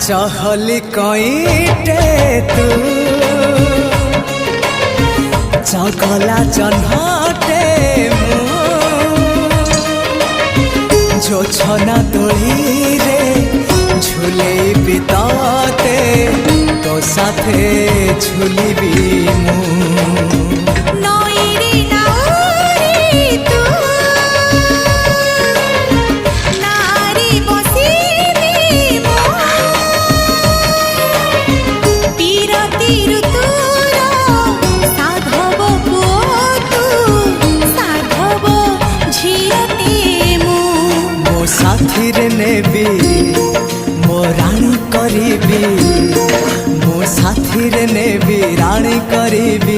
चहली कईटे तू चकला चन्हटे जो छना तोड़ी रे झूले बिताते तो साथे झूली भी साथीरे नेबी मो रानी करीबी मो साथीरे नेबी रानी करीबी।